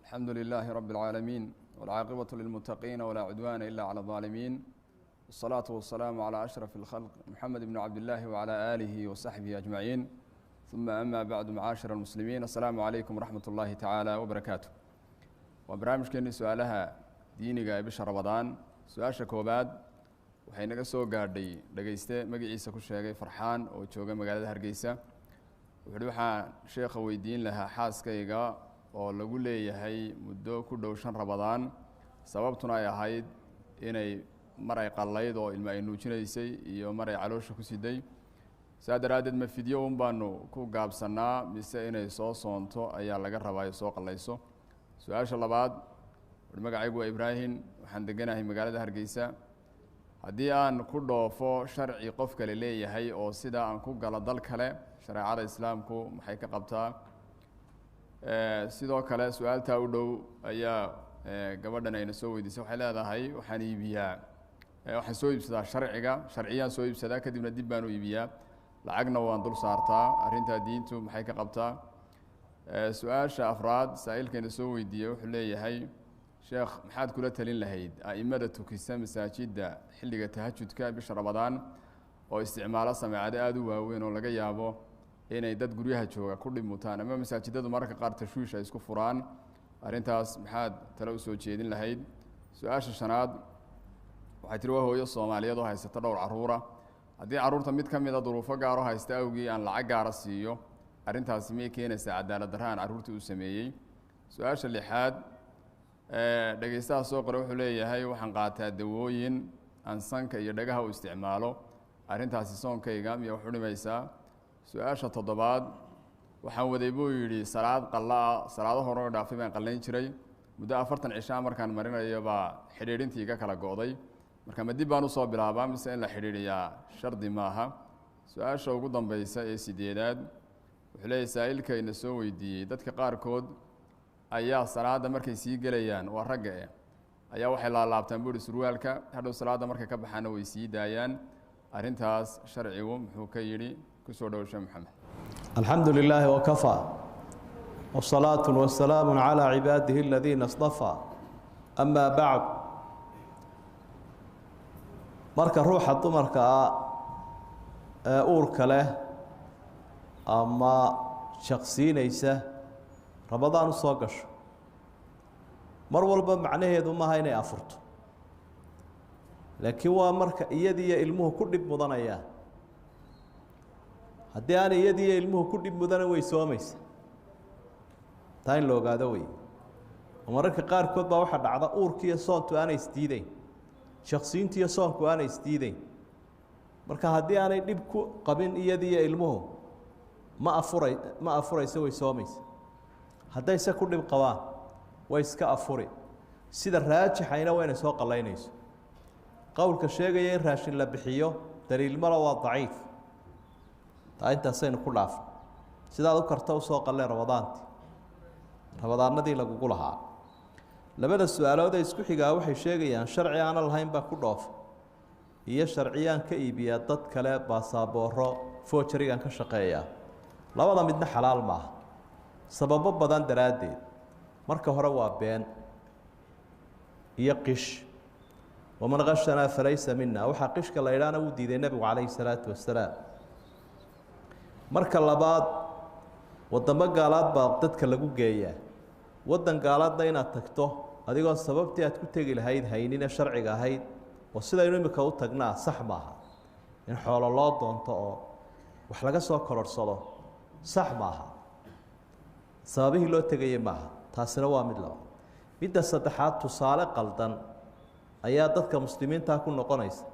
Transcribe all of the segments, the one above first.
الحمد لله رب العالمين والعاقبة للمتقين ولا عدوان إلا على الظالمين والصلاة والسلام على أشرف الخلق محمد بن عبد الله وعلى آله وصحبه أجمعين ثم أما بعد معاشر المسلمين السلام عليكم ورحمة الله تعالى وبركاته وبرامج كني سؤالها دينيga bisha Ramadaan su'aasha koobaad waxay naga soo gaadhay dhageyste magaciisa ku sheegay Farxaan oo jooga magaalada Hargeysa waxaan sheekha weydiin lahaa xaaskayga oo lagu leeyahay muddo ku dhow 5 Ramadaan sababtuna ay ahayd inay mar ay qalayd oo ilmo ay nuujinaysay iyo mar ay caloosha ku siday saadaraadad ma fidiyo baanu ku gaabsanaa mise inay soo soonto ayaa laga rabaa soo qalayso su'aasha labaad magacaygu waa Ibrahim waxaan deganahay magaalada Hargeysa haddii aan ku dhoofo sharci qof kale leeyahay oo sida aan ku galo dal kale shariicada islaamku maxay ka qabtaa sidoo kale su'aalta u dhow ayaa gabadhan ayna soo weydiisay waxay leedahay waxaan iibiyaa waxaan soo iibsadaa sharciyan soo iibsadaa kadibna dib baan u iibiyaa lacagna waan dul saartaa arrinta diintu maxay ka qabtaa su'aasha afraad saailkeena soo weydiiyay wuxuu leeyahay sheekh maxaad kula talin lahayd aimada tukisa masaajida xilliga tahajjudka bisha Ramadaan oo isticmaala sameecada aad u waaweyn oo laga yaabo inay dad guryaha jooga ku dhimutaan ama masaajidadu mararka qaar tashwiish ay isku furaan arintaas maxaad talo u soo jeedin lahayd su'aasha shanaad waxay tiri waa hooyo Soomaaliyeed oo haysata dhowr caruura haddii caruurta mid ka mid ah duruufo gaar ah haysta awgii aan lacag gaar ah siiyo arintaas ma keenaysaa cadaalad darraan caruurta uu sameeyay su'aasha lixaad dhageystaha soo qoray wuxuu leeyahay waxaan qaataa dawooyin aan sanka iyo dhagaha u isticmaalo arintaasi soonkayga miya wax u dhimaysaa su'aasha toddobaad waxaan waday buu yidhi salaado hore oo dhaafay baan qallayn jiray muddo 40 cisho markaan marinayo baa xidhiidhintii iga kala go'day marka ma dib baan u soo bilaabaa mise in la xidhiidhiyaa shardi maaha su'aasha ugu dambaysa ee sideedaad wuxuu leeyahay saailkayna soo weydiiyey dadka qaarkood ayaa salaada markay sii galayaan waa ragga ayaa waxay laalaabtaan buuri surwaalka hadhow salaada markay ka baxaana way sii daayaan arintaas sharcigu muxuu ka yiri ku soo dhawshay maxamed alxamdulilaahi wa kafa wasalaatu wasalaamu calaa cibaadihi aladiina istafa amaa bacd marka ruuxa dumarka ee uurka leh ama shaqsiinaysa Ramadaan soo gasho mar walba macnaheedu ma aha inay afurto laakiin waa marka iyadii ilmuhu ku dib mudanaya haddii aan iyadii ilmuhu ku dib mudan way soomaysaa taan loo gaado way mararka qaarkood baa waxa dhacda uurkiiyo soontu aanay isdiideyn shakhsiintiyo soonku aanay isdiideyn marka haddii aanay dib ku qabin iyadii ilmuhu ma afurayso way soomaysaa hadday se ku dhib qabaan way iska afuri sida raajixayna waa inay soo qalaynayso qowlka sheegaya in raashin la bixiyo daliil mala waa daciif taa intaasaynu ku dhaafno sidaad u karta u soo qalleen ramadaanadii lagugu lahaa labada su-aalood ee isku xigaa waxay sheegayaan sharci aana lahayn baa ku dhoofa iyo sharciyaan ka iibiyaa dad kale baasabooro foojarigan ka shaqeeya labada midna xalaal maaha sababo badan daraaddeed marka hore waa been iyo qish waman qashanaa falaysa mina waxaa qishka la idhaana uu diiday nebigu calayhi salaatu wasalaam marka labaad wadamo gaalaad baa dadka lagu geeyaa waddan gaalaadna inaad tagto adigoo sababtii aad ku tegi lahayd haynine sharciga ahayd oo sidaynu imika u tagnaa sax maaha in xoolo loo doonto oo wax laga soo kororhsado sax maaha sababihii loo tegayay maaha taasina waa mid laba midda saddexaad tusaale qaldan ayaa dadka muslimiinta ku noqonaysa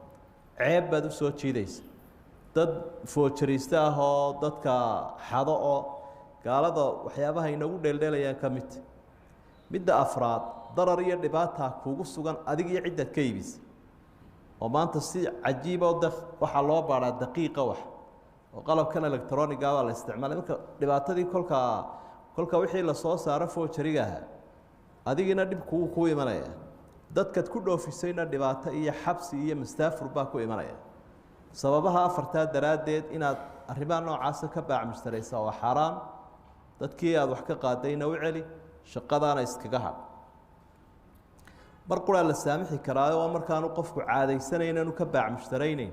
ceeb baad u soo jiidaysa dad foojariista ah oo dadka xado oo gaalada waxyaabaha inagu dheeldheelayaan ka mid midda afraad darar iyo dhibaata kuugu sugan adig iyo ciddaad ka iibisa oo maanta si cajiiba waxaa loo baaraa daqiiqa wax oo qalabkan electroniga baa la isticmaalay marka dhibaatadii kolka wixii la soo saaro foojarigaha adigina dhib ku imanaya dadkaad ku dhoofisayna dhibaato iyo xabsi iyo mastaafur baa ku imanaya sababaha afartaa daraaddeed inaad arrimaha noocaasa ka baacmushtaraysa waa xaaraan dadkii aad wax ka qaadayna u celi shaqadaana iskaga hadh mar quraa la saamixi karaayo oo markaanu qofku caadaysanayn aanu ka baac mushtaraynayn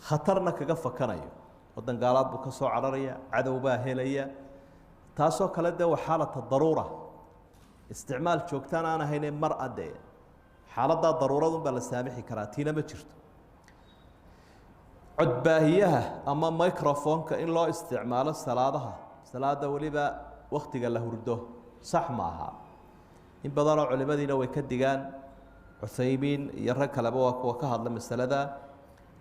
khatarna kaga fakanayo waddan gaalaad buu ka soo cararaya cadow baa helaya taasoo kale dee waa xaalata daruura isticmaal joogtaan aan ahaynee mar adee xaaladdaa daruuradun baa la saamixi karaa tiina ma jirto codbaahiyaha ama microfonka in loo isticmaalo salaada weliba waktiga la hurdo sax ma aha in badanoo culimadiina way ka digaan cuthaymiin iyo rag kaleba waa kuwa ka hadla masalada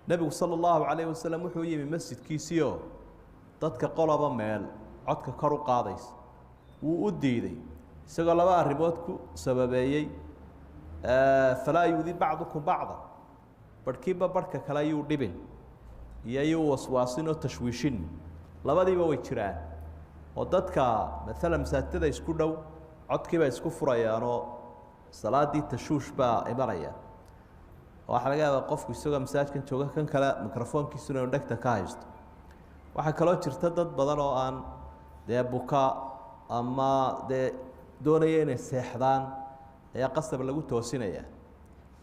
nebigu sala allahu calayh wasalam wuxuu yimi masjidkiisiioo dadka qoloba meel codka kor u qaadaysa wuu u diiday isagoo laba arrimood ku sababeeyey falaa yuudi bacdukum bacda barhkiiba barhka kale ayuu dhibin iyo ayuu waswaasin oo tashwiishin labadiiba way jiraan oo dadka maalan masaajidada isku dhow codkiiba isku furayaanoo salaadii tashuush baa imanaya waxaa laga yaabaa qofku isagoo masaajidkan jooga kan kale microfoonkiisuna inu dhegta ka haysto waxaa kaloo jirta dad badan oo aan dee buka ama dee doonaya inay seexdaan ayaa qasab lagu toosinaya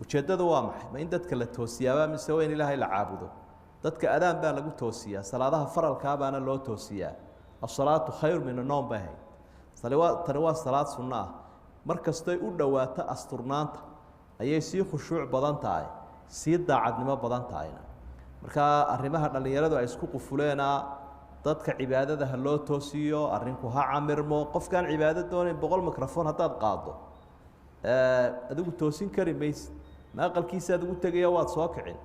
ujeeddadu waa maxay ma in dadka la toosiyaaba mise waa in ilaahay la caabudo dadka adaan baa lagu toosiyaa salaadaha faralkaa baana loo toosiyaa asalaatu khayr min anoom bay ahayd tani waa salaad sunno ah mar kastoy u dhowaato asturnaanta ayay sii khushuuc badan tahay sii daacadnimo badan tahayna markaa arrimaha dhallinyaradu ay isku qufuleena dadka cibaadada ha loo toosiyo arrinku ha camirmo qofkaan cibaado doonayn 100 microphone haddaad qaado adigu toosin kari maysid ma aqalkiisaad ugu tegaya waad soo kicin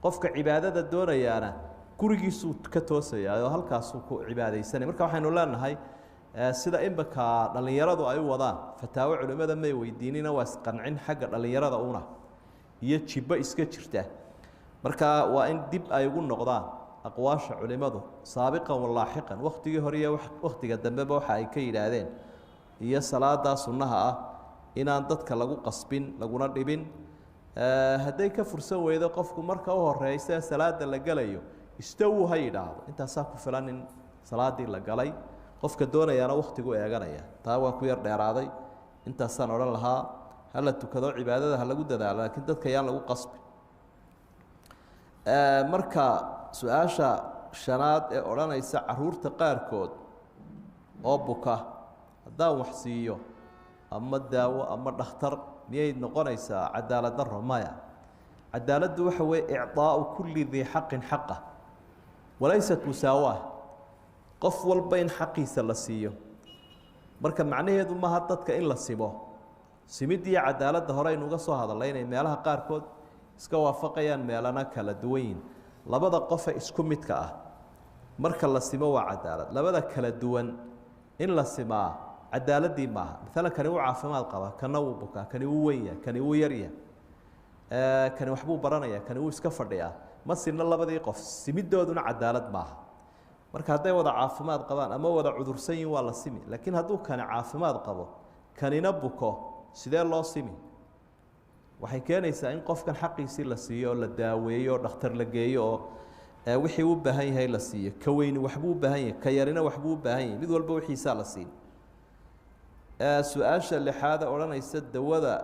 qofka cibaadada doonayaana gurigiisuu ka toosayaa oo halkaasuu ku cibaadaysanay marka waxaynu leenahay sida imika dhallinyaradu ay u wadaan fataawo culimada may weydiinina waa isqancin xagga dhallinyarada una iyo jibbo iska jirta marka waa in dib ay ugu noqdaan aqwaasha culimadu saabiqan walaaxiqan waqtigii hore iyo waqtiga dambeba waxa ay ka yidhaahdeen iyo salaadaa sunnaha ah inaan dadka lagu qasbin laguna dhibin hadday ka fursan weydo qofku marka u horeysa salaada la galayo istawu ha yidhaahdo intaasaa ku filan in salaadii la galay qofka doonayaana waktigu eeganaya taa waa ku yar dheeraaday intaasaan odhan lahaa hala tukado cibaadada ha lagu dadaalo laakiin dadka yaan lagu qasbin marka su-aasha shanaad ee odhanaysa caruurta qaarkood oo buka haddaan wax siiyo ama daawo ama dhakhtar miyay noqonaysaa cadaalad daro maya cadaaladdu waxa weeye icdaau kulli dii xaqin xaqa walaysat musaawaa qof walba in xaqiisa la siiyo marka macnaheedu maaha dadka in la simo simidii cadaaladda hore aynu uga soo hadalnay inay meelaha qaarkood iska waafaqayaan meelana kala duwan yihin labada qofe isku midka ah marka la simo waa cadaalad labada kala duwan in la simaa cadaaladii maaha maalan kani wuu caafimaad qabaa kana wuu bukaa kani wuu weyn yahay kani wuu yaryahay kani waxbuu baranaya kani wuu iska fadhiyaa ma sinna labadii qof simidooduna cadaalad maaha marka hadday wada caafimaad qabaan ama wada cudursan yihin waa la simi laakiin hadduu kani caafimaad qabo kanina buko sidee loo simi waxay keenaysaa in qofkan xaqiisii la siiyo oo la daaweeyo oo dhakhtar la geeyo oo wixii u baahan yahay la siiyo ka weyni waxbuu u baahan yahay ka yarina waxbuu u baahan yahay mid walba wixiisaa la siin su-aasha lixaada odhanaysa dawada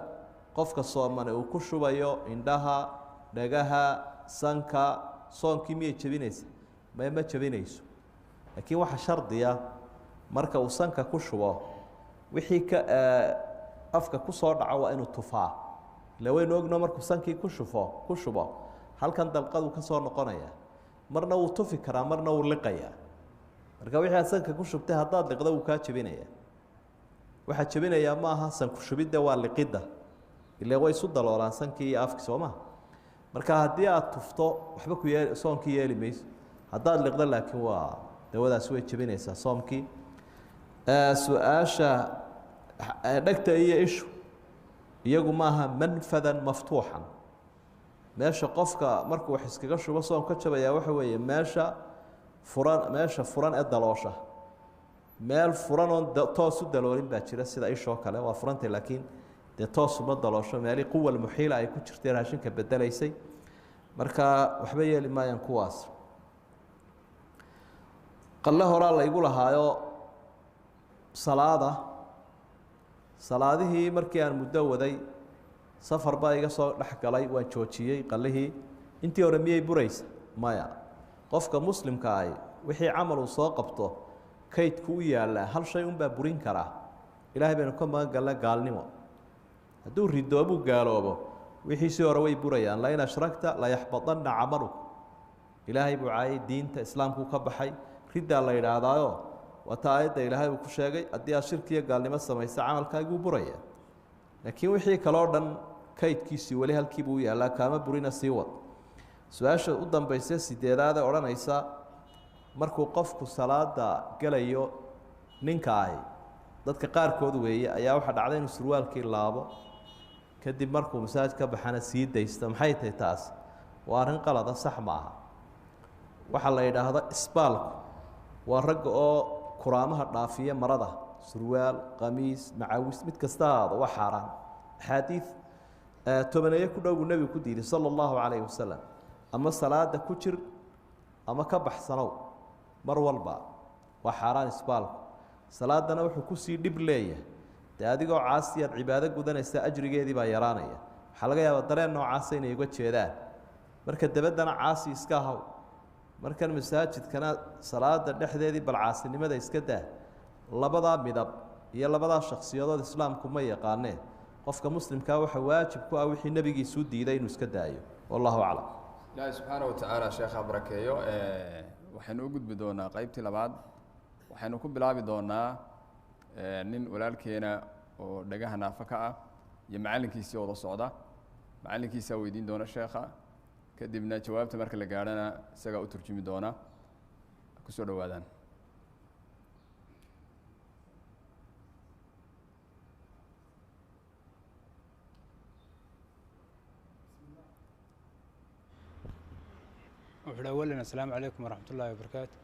qofka soomane uu ku shubayo indhaha dhagaha sanka soonkii miyay jebinaysa ma jebinayso laakiin waxa shardiya marka uu sanka ku shubo wixii ka afka ku soo dhaco waa inuu tufaa ila waynu ogno markuu sankii ku shubo halkan dalqadu ka soo noqonaya marna wuu tufi karaa marna wuu liqayaa marka wixii aad sanka ku shubtay haddaad liqdo wuu kaa jebinaya waxaa jebinayaa ma aha sanku shubidda waa liqidda ilaa way isu daloolaan sankii iyo afki soo maha marka haddii aad tufto waxba ku yeel soonkii yeeli mayso haddaad liqdo laakiin waa dawadaasi way jebinaysaa soomkii su-aasha dhegta iyo ishu iyagu maaha manfadan maftuuxan meesha qofka markuu wax iskaga shubo soom ka jabayaa waxa weeye meesha furan ee daloosha meel furan oon toos u daloolin baa jira sida ishoo kale waa furantay laakiin dee toos uma daloosho meelii quwa muxiila ay ku jirtay raashinka bedelaysay marka waxba yeeli maayaan kuwaas qalle horaa laygu lahaayo salaada salaadihii markii aan muddo waday safar baa iga soo dhex galay waan joojiyey qalihii intii hore miyay buraysa maya qofka muslimka ahi wixii camal uu soo qabto kaydku u yaallaa hal shay unbaa burin karaa ilaahay baynu ka magan galna gaalnimo hadduu ridoobuu gaaloobo wixiisii hore way burayaan lain ashragta layaxbadanna camaluk ilaahay buu caayay diinta islaamkuu ka baxay riddaa la yidhaahdaayo waata aayadda ilaahay uu ku sheegay haddii aad shirki iyo gaalnimo samaysa camalkaaguu buraya laakiin wixii kaloo dhan kaydkiisii weli halkiibuu u yaallaa kaama burina sii wad su-aasha u dambaysa sideedaadee odhanaysa markuu qofku salaada gelayo ninka ahi dadka qaarkood weeye ayaa waxaa dhacday inuu surwaalkii laabo kadib markuu masaajid ka baxana sii daysto maxay tahay taas waa arrin qalada sax ma aha waxaa la yidhaahda isbaalku waa ragga oo kuraamaha dhaafiya marada surwaal qamiis macawis mid kasta ahaado waa xaaraan axaadiid tobaneeye ku dhow buu nebigu ku diiday sala allahu calayhi wasalam ama salaada ku jir ama ka baxsanow mar walba waa xaaraan isbaalku salaadana wuxuu kusii dhib leeyahay dee adigoo caasi aad cibaado gudanaysa ajrigeedii baa yaraanaya waxaa laga yaabaa dareen noocaasa inay uga jeedaan marka dabaddana caasi iska haw markan masaajidkana salaada dhexdeedii bal caasinimada iska daa labadaa midab iyo labadaa shaksiyadood islaamku ma yaqaaneen qofka muslimkaa waxa waajib ku ah wixii nebigiisuu diiday inuu iska daayo wallahu aclam ilaahay subxaana watacaala sheekha barakeeyo waxaynu u gudbi doonaa qeybtii labaad waxaynu ku bilaabi doonaa nin walaalkeena oo dhagaha naafa ka ah iyo macallinkiisii wada socda macallinkiisaa weydiin doona sheekha kadibna jawaabta marka la gaadhana isagaa u turjumi doona kusoo dhowaadaan wuxuu awalna asalaamu calaykum waraxmat ullaahi wabarakaatu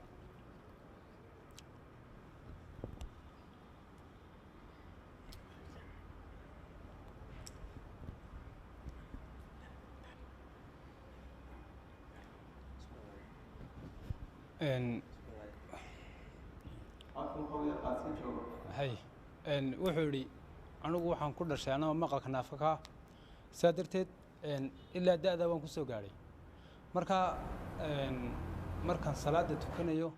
wuxuu yidhi anigu waxaan ku dhashay anaba maqalka naafaka saa darteed ilaa da-da waan ku soo gaadhay marka markaan salaada tukanayo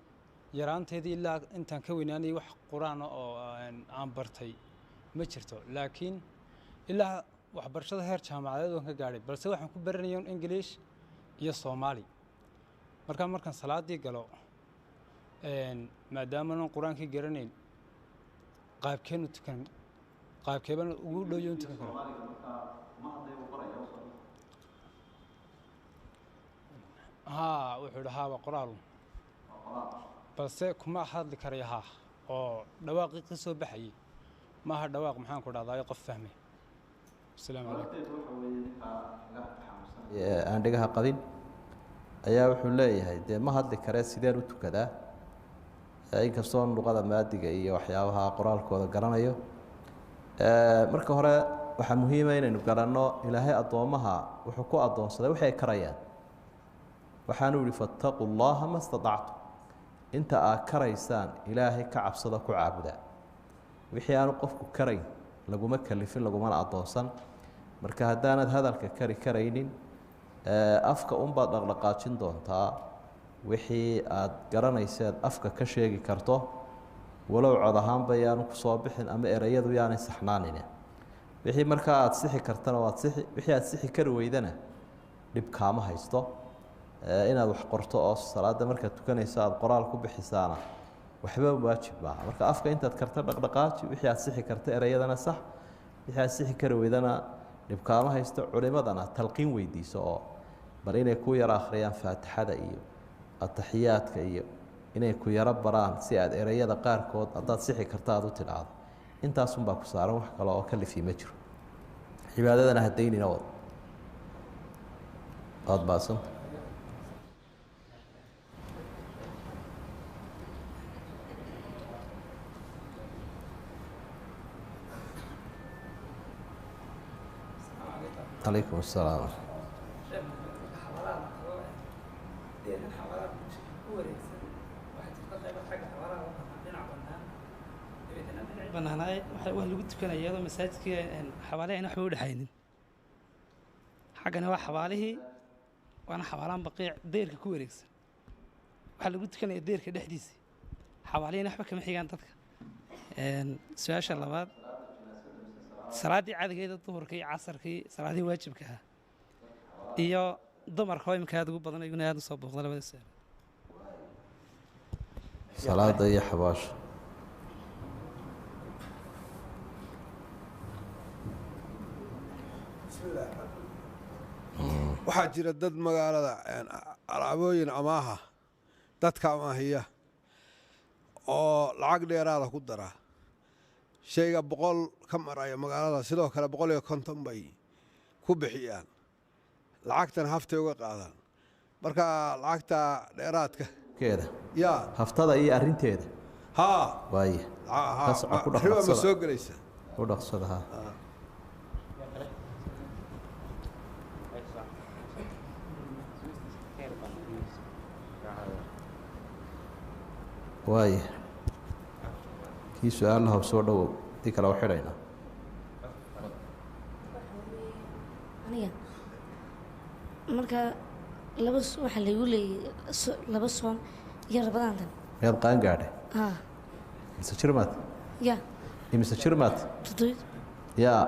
yaraanteedii ilaa intaan ka weynaanayay wax qur-aan oo aan bartay ma jirto laakiin ilaa waxbarashada heer jaamacadeed waan ka gaadhay balse waxaan ku baranaya ingiliish iyo soomaali markaan salaadii galo maadaamaanan qur-aankii garanayn qaabkeenu tukan qaabkeebana ugu dhowyo tukan karo wuxuu idhi waa qoraalu balse kuma hadli karaya oo dhawaaqii ka soo baxayay maaha dhawaaq maxaan ku dhahdaa qof fahmay asalaamu calaykum aan dhigaha qabin ayaa wuxuu leeyahay dee ma hadli karee sideen u tukadaa inkastoo luqada maadiga iyo waxyaabaha qoraalkooda garanayo marka hore waxaa muhiima inaynu garanno ilaahay addoommaha wuxuu ku addoonsaday waxay karayaan waxaanu yihi fattaquu llaha ma staطactum inta aad karaysaan ilaahay ka cabsada ku caabuda wixii aanu qofku karayn laguma kalifin lagumana addoonsan marka haddaanad hadalka kari karaynin afka unbaad dhaqdhaqaajin doontaa wixii aad garanayseed afka ka sheegi karto walow cod ahaanba yaanu kusoo bixin ama ereyadu yaanay saxnaanine wixii markaa aada sixi kartana waad sixi wixii aad sixi kari weydana dhib kaama haysto inaad wax qorto oo salaada markaad tukanayso aada qoraal ku bixisaana waxba waajib maaha marka afka intaad karta dhaqdhaqaaji wixii aad sixi karta ereyadana sax wixii aad sixi kari weydana dhib kaama haysto culimadana talqiin weydiiso oo bal inay ku yaro akhriyaan faatixada iyo ataxiyaadka iyo inay ku yaro baraan si aad ereyada qaarkood haddaad sixi karta aada u tidhaahdo intaasunbaa ku saaran wax kale oo kalifi ma jiro cibaadadana hadaynina waad baasanta عليكم السلام banaanaay wax lagu tukanaya iyadoo masaajidkii xabaalaha waxba u dhaxaynin xaggana waa xabaalihii waana xabaalaan baqiic deyrka ku wareegsan waxaa lagu tukanaya deyrka dhexdiisa xabaalihina waxba kama xigaan dadka su-aasha labaad salaaddii cadigeeda duhurka iyo casarkii salaadihii waajibka ahaa iyo dumarka oo imika aad ugu badan iguna aad u soo booqda labada su-aal salaada iyo xabaasha waxaa jira dad magaalada alaabooyin amaaha dadka amaahiya oo lacag dheeraada ku dara shayga 100 ka maraya magaalada sidoo kale 150 bay ku bixiyaan lacagtan haftay uga qaadaan marka lacagta dheeraadka keeda yaa haftada iyo arinteeda haa waaye taas ku dhaqso soo galaysa u dhaqsada ha waaye kii su-aalaha soo dhowow dii kale u xidhaynaa aniga marka waxaa laygu leeyay 2 soon iyo rabadaantan miyaad qaan gaadhay haa mise jirmaad ya imise jirmaad tudoyd yaa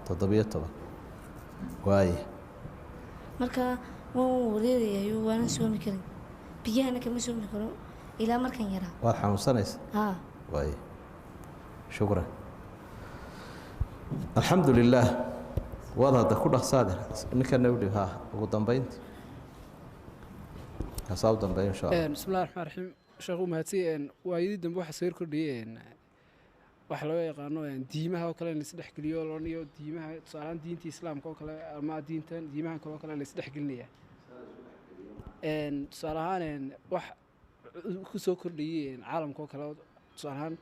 7 waaye marka waan wareerayayo waanan soomi karin biyahana kama soomi karo ilaa markan yaraa waad xanuunsanaysa haa waaye shukran alxamdu lilaah waad hadda ku dhaqsaade ninkana u dhib ha ugu dambaynti kaasaa u dambeeya insha allah بسم الله الرحمن الرحيم sheekhu mahadsan waayidii dambe waxa soo kordhiyay waxa loo yaqaano diimaha oo kale in la isdhex geliyo looniyo diimaha tusaalaan diinta islaamka oo kale ama diintan diimaha kale oo kale la isdhex gelinaya tusaalaan wax ku soo kordhiyay caalamka oo kale tusaalaan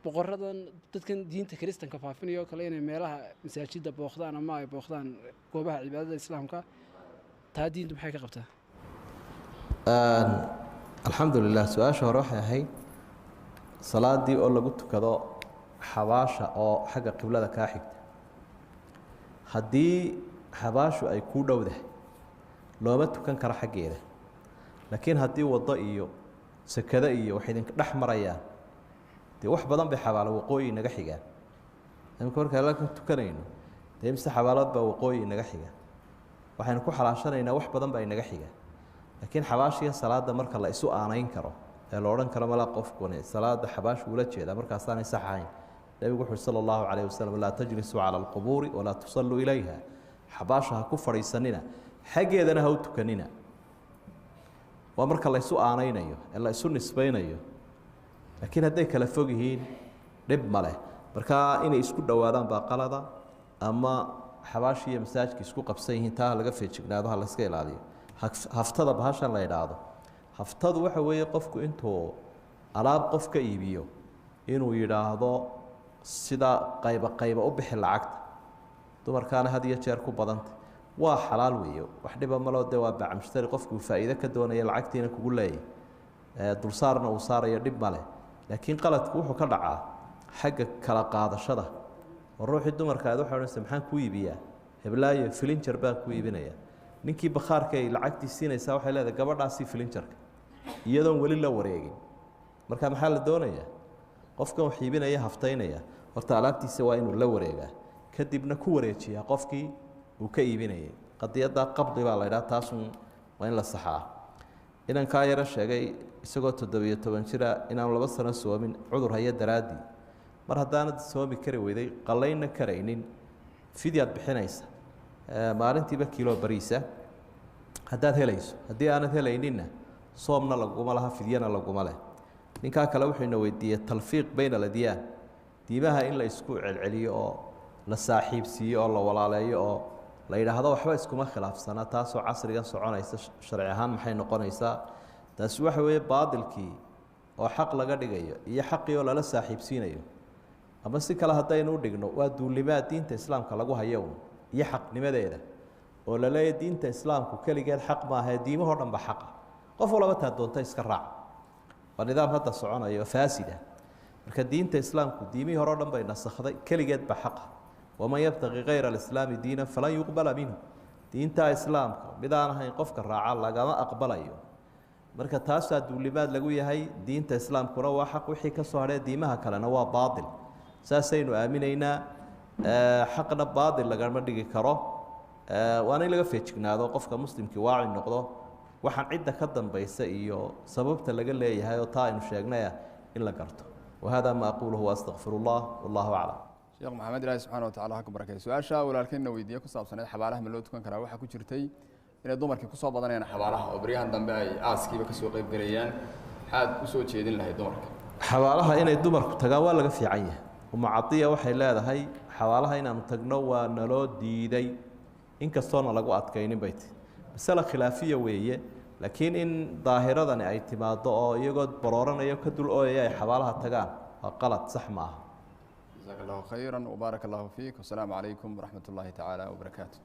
boqoradan dadkan diinta kiristanka faafinayo oo kale inay meelaha masaajidda booqdaan ama ay booqdaan goobaha cibaadada islaamka taa diintu maxay ka qabtaa alxamdu lilah su-aasha hore waxay ahayd salaadii oo lagu tukado xabaasha oo xagga qiblada kaa xigta haddii xabaashu ay kuu dhowdahay looma tukan karo xaggeeda laakiin haddii waddo iyo sakado iyo waxay idinka dhex marayaan dee wax badan bay xabaalo waqooyi naga xigaan imika marka halkan tukanayno dee mise xabaalood baa waqooyi naga xiga waxaynu ku xalaashanaynaa wax badan baa inaga xiga laakiin xabaashiya salaada marka la isu aanayn karo ee la odhan karo mala qofkuni salaada xabaashu ula jeeda markaasaanay sax ahayn nebigu wuxuu sala allahu calayh wasalam laa tajlisuu cala alqubuuri walaa tusalluu ilayha xabaasha ha ku fadhiisanina xaggeedana ha u tukanina waa marka la isu aanaynayo ee la isu nisbaynayo laakiin hadday kala fog yihiin dhib ma leh markaa inay isku dhowaadaan baa qalada ama xabaashii iyo masaajka isku qabsan yihiin taa laga feejignaado ha la iska ilaaliyo haftada bahashan la idhaahdo haftadu waxa weeye qofku intuu alaab qof ka iibiyo inuu yidhaahdo sida qayba u bixi lacagta dumarkaana had iyo jeer ku badanta waa xalaal weeye wax dhiba maloo dee waa bacmushtari qofkuu faa'iide ka doonaya lacagtiina kugu leeyahy dulsaarna uu saarayo dhib ma leh laakiin qaladku wuxuu ka dhacaa xagga kala qaadashada oo ruuxii dumarka aad waxay odhanaysa maxaan ku iibiyaa heblaayo filinjar baan ku iibinayaa ninkii bakhaarka ay lacagtii siinaysaa waxay leedahay gabadhaasii filinjarka iyadoon weli la wareegin marka maxaa la doonayaa qofkan wax iibinaya haftaynaya horta alaabtiisa waa inuu la wareegaa kadibna ku wareejiyaa qofkii uu ka iibinayay qadiyadda qabdi baa la idhaha taasun waa in la saxaa inankaa yaro sheegay isagoo 17 jira inaanu 2 sano soomin cudur haya daraaddii mar haddaanad soomi kari weyday qallaynna karaynin fidyaad bixinaysa maalintiiba kiilo bariisa haddaad helayso haddii aanad helayninna soomna laguma laha fidyana laguma leh ninkaa kale wuxuuna weydiiyey talfiiq bayna aladyaan diimaha in la isku celceliyo oo la saaxiibsiiyo oo la walaaleeyo oo la yidhaahdo waxba iskuma khilaafsana taasoo casrigan soconaysa sharci ahaan maxay noqonaysaa taasi waxa weeye baadilkii oo xaq laga dhigayo iyo xaqii oo lala saaxiibsiinayo ama si kale haddaynu u dhigno waa duulimaad diinta islaamka lagu hayo iyo xaqnimadeeda oo la leeyahay diinta islaamku keligeed xaq maaha diimahoo dhan ba xaqa qof walba taa doonta iska raac waa nidaam hadda soconaya oo faasida marka diinta islaamku diimihii hore o dhan bay nasakhday keligeed baa xaqa waman yabtaqi kayra alislaami diinan falan yuqbala minhu diinta islaamka mid aan ahayn qofka raaca lagama aqbalayo marka taasaa duulimaad lagu yahay diinta islaamkuna waa xaq wixii ka soo hadhee diimaha kalena waa baatil saasaynu aaminaynaa xaqna baatil lagama dhigi karo waana in laga feejignaado qofka muslimkii waaci noqdo waxaan cidda ka dambaysa iyo sababta laga leeyahay oo taa aynu sheegnaya in la garto wahada ma aquluhu waastaqfir اllah wallahu aclam sheekh maxamed ilaahi subxana watacala ha ku barakay su-aasha walaalkeenna weydiiye ku saabsaneed xabaalaha ma loo tukan karaa waxaa ku jirtay inay dumarkii kusoo badanayaan xabaalaha oo baryahan dambe ay aaskiiba kasoo qayb galayaan maxaad usoo jeedin lahayd dumarka xabaalaha inay dumarku tagaan waa laga fiican yahay uma cadiya waxay leedahay xabaalaha inaanu tagno waa naloo diiday inkastoona lagu adkaynin bay ti masale khilaafiya weeye laakiin in daahiradani ay timaado oo iyagoo barooranayo ka dul ooyaya ay xabaalaha tagaan waa qalad sax ma aha jazaaka allahu khayra wbaaraka allahu fiik wasalaamu calaykum waraxmat ullaahi tacaala wabarakaatu